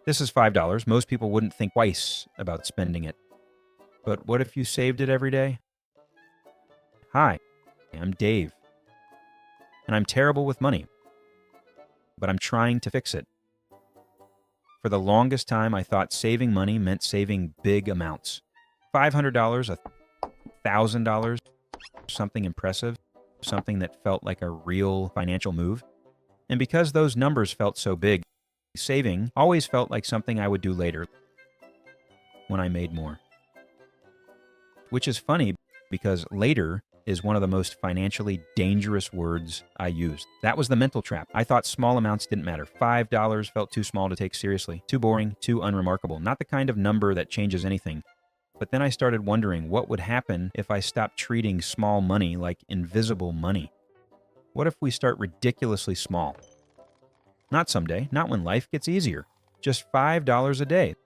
This is $5. Most people wouldn't think twice about spending it. But what if you saved it every day? Hi, I'm Dave. And I'm terrible with money. But I'm trying to fix it. For the longest time, I thought saving money meant saving big amounts. $500, $1,000, something impressive, something that felt like a real financial move. And because those numbers felt so big, saving always felt like something I would do later when I made more. Which is funny because later is one of the most financially dangerous words I used. That was the mental trap. I thought small amounts didn't matter. $5 felt too small to take seriously, too boring, too unremarkable, not the kind of number that changes anything. But then I started wondering what would happen if I stopped treating small money like invisible money. What if we start ridiculously small? Not someday, not when life gets easier. Just $5 a day.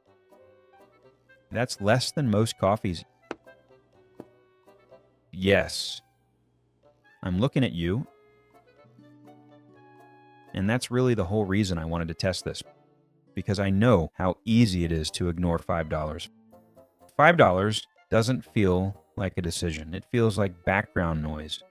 That's less than most coffees. Yes. I'm looking at you. And that's really the whole reason I wanted to test this. Because I know how easy it is to ignore $5. $5 doesn't feel like a decision. It feels like background noise.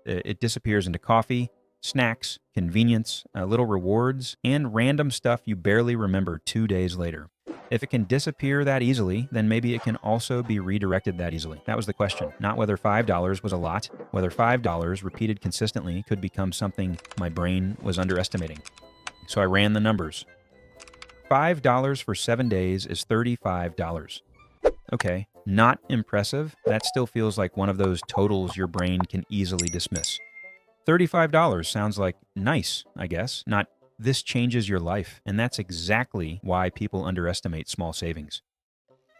It disappears into coffee, snacks, convenience, little rewards, and random stuff you barely remember 2 days later. If it can disappear that easily, then maybe it can also be redirected that easily. That was the question. Not whether $5 was a lot, whether $5 repeated consistently could become something my brain was underestimating. So I ran the numbers. $5 for 7 days is $35. Okay, not impressive. That still feels like one of those totals your brain can easily dismiss. $35 sounds like nice, I guess, not this changes your life. And that's exactly why people underestimate small savings.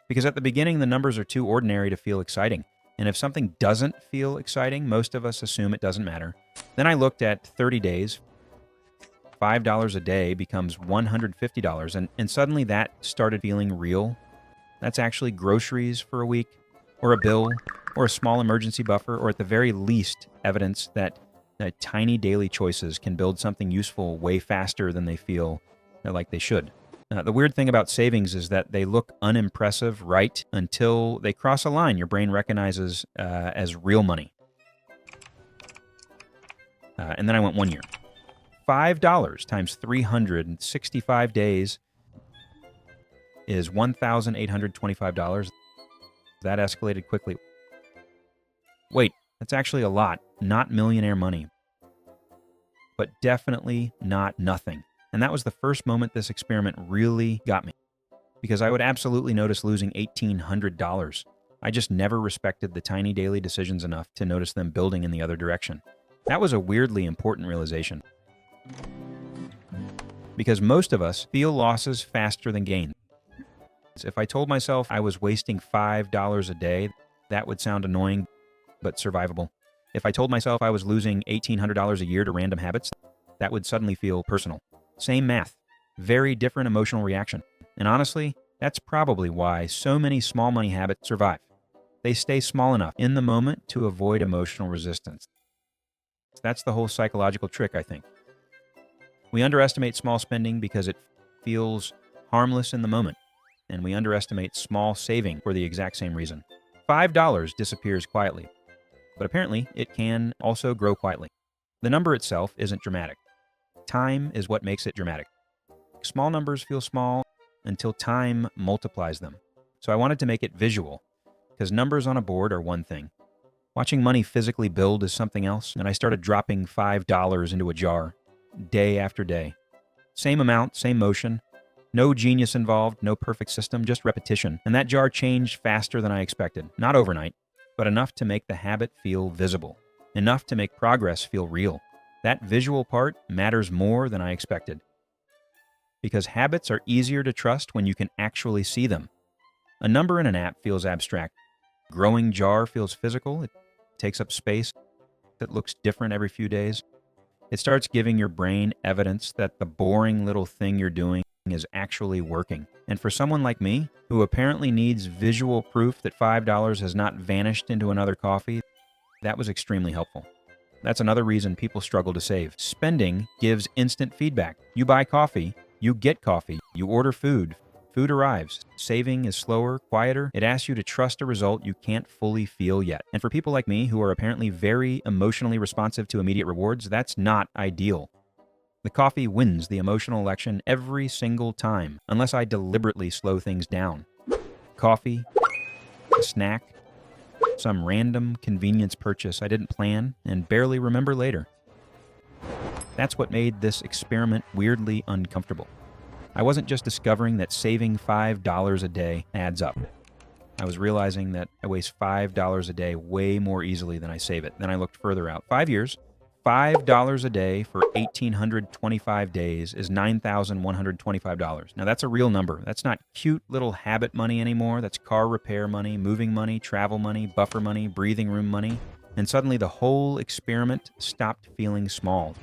Because at the beginning, the numbers are too ordinary to feel exciting. And if something doesn't feel exciting, most of us assume it doesn't matter. Then I looked at 30 days. $5 a day becomes $150. And suddenly that started feeling real. That's actually groceries for a week, or a bill, or a small emergency buffer, or at the very least, evidence that tiny daily choices can build something useful way faster than they feel like they should. The weird thing about savings is that they look unimpressive right until they cross a line your brain recognizes as real money. And then I went 1 year. $5 times 365 days is $1,825. That escalated quickly. Wait, that's actually a lot. Not millionaire money. But definitely not nothing. And that was the first moment this experiment really got me. Because I would absolutely notice losing $1,800. I just never respected the tiny daily decisions enough to notice them building in the other direction. That was a weirdly important realization. Because most of us feel losses faster than gains. If I told myself I was wasting $5 a day, that would sound annoying, but survivable. If I told myself I was losing $1,800 a year to random habits, that would suddenly feel personal. Same math, very different emotional reaction. And honestly, that's probably why so many small money habits survive. They stay small enough in the moment to avoid emotional resistance. That's the whole psychological trick, I think. We underestimate small spending because it feels harmless in the moment, and we underestimate small saving for the exact same reason. $5 disappears quietly, but apparently it can also grow quietly. The number itself isn't dramatic. Time is what makes it dramatic. Small numbers feel small until time multiplies them. So I wanted to make it visual, because numbers on a board are one thing. Watching money physically build is something else, and I started dropping $5 into a jar, day after day. Same amount, same motion. No genius involved, no perfect system, just repetition. And that jar changed faster than I expected. Not overnight, but enough to make the habit feel visible. Enough to make progress feel real. That visual part matters more than I expected. Because habits are easier to trust when you can actually see them. A number in an app feels abstract. Growing jar feels physical. It takes up space. It looks different every few days. It starts giving your brain evidence that the boring little thing you're doing is actually working. And for someone like me, who apparently needs visual proof that $5 has not vanished into another coffee, that was extremely helpful. That's another reason people struggle to save. Spending gives instant feedback. You buy coffee, You get coffee, you order food, food arrives. Saving is slower, quieter. It asks you to trust a result you can't fully feel yet. And for people like me who are apparently very emotionally responsive to immediate rewards, that's not ideal. The coffee wins the emotional election every single time, unless I deliberately slow things down. Coffee, a snack, some random convenience purchase I didn't plan and barely remember later. That's what made this experiment weirdly uncomfortable. I wasn't just discovering that saving $5 a day adds up. I was realizing that I waste $5 a day way more easily than I save it. Then I looked further out. 5 years, $5 a day for 1,825 days is $9,125. Now that's a real number. That's not cute little habit money anymore. That's car repair money, moving money, travel money, buffer money, breathing room money. And suddenly the whole experiment stopped feeling small.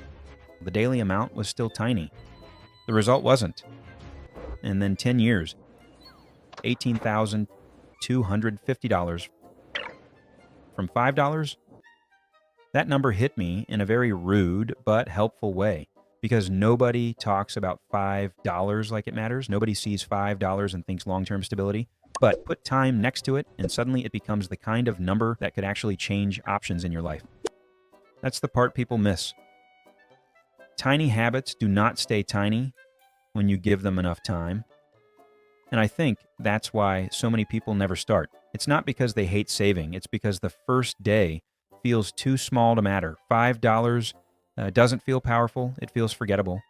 The daily amount was still tiny. The result wasn't. And then 10 years, $18,250 from $5. That number hit me in a very rude but helpful way because nobody talks about $5 like it matters. Nobody sees $5 and thinks long-term stability. But put time next to it and suddenly it becomes the kind of number that could actually change options in your life. That's the part people miss. Tiny habits do not stay tiny when you give them enough time. And I think that's why so many people never start. It's not because they hate saving. It's because the first day feels too small to matter. $5 doesn't feel powerful. It feels forgettable.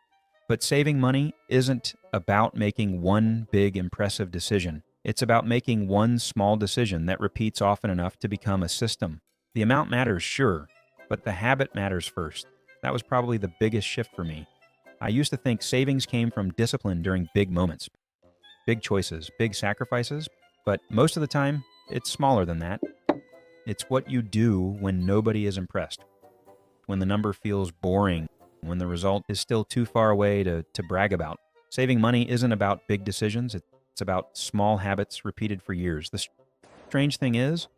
But saving money isn't about making one big impressive decision. It's about making one small decision that repeats often enough to become a system. The amount matters, sure, but the habit matters first. That was probably the biggest shift for me. I used to think savings came from discipline during big moments, big choices, big sacrifices, but most of the time, it's smaller than that. It's what you do when nobody is impressed, when the number feels boring, when the result is still too far away to brag about. Saving money isn't about big decisions, it's about small habits repeated for years. The strange thing is,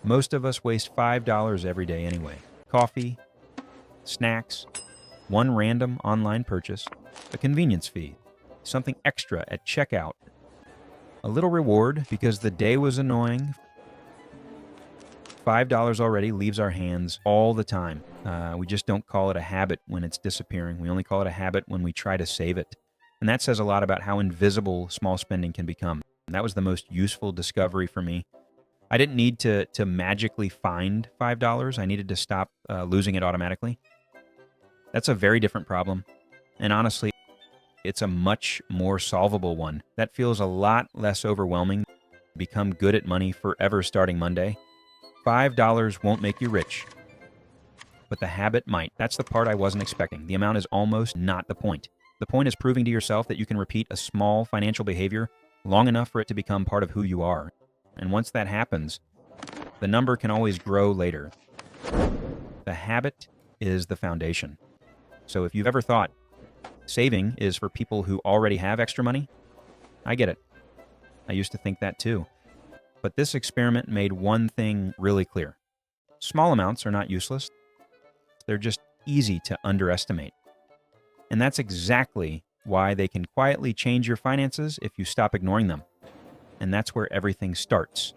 most of us waste $5 every day anyway. Coffee, snacks, one random online purchase, a convenience fee, something extra at checkout, a little reward because the day was annoying. $5 already leaves our hands all the time. We just don't call it a habit when it's disappearing. We only call it a habit when we try to save it. And that says a lot about how invisible small spending can become. And that was the most useful discovery for me. I didn't need to magically find $5. I needed to stop losing it automatically. That's a very different problem. And honestly, it's a much more solvable one. That feels a lot less overwhelming. Become good at money forever starting Monday. $5 won't make you rich, but the habit might. That's the part I wasn't expecting. The amount is almost not the point. The point is proving to yourself that you can repeat a small financial behavior long enough for it to become part of who you are. And once that happens, the number can always grow later. The habit is the foundation. So if you've ever thought saving is for people who already have extra money, I get it. I used to think that too. But this experiment made one thing really clear. Small amounts are not useless. They're just easy to underestimate. And that's exactly why they can quietly change your finances if you stop ignoring them. And that's where everything starts.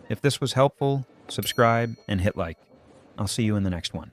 If this was helpful, subscribe and hit like. I'll see you in the next one.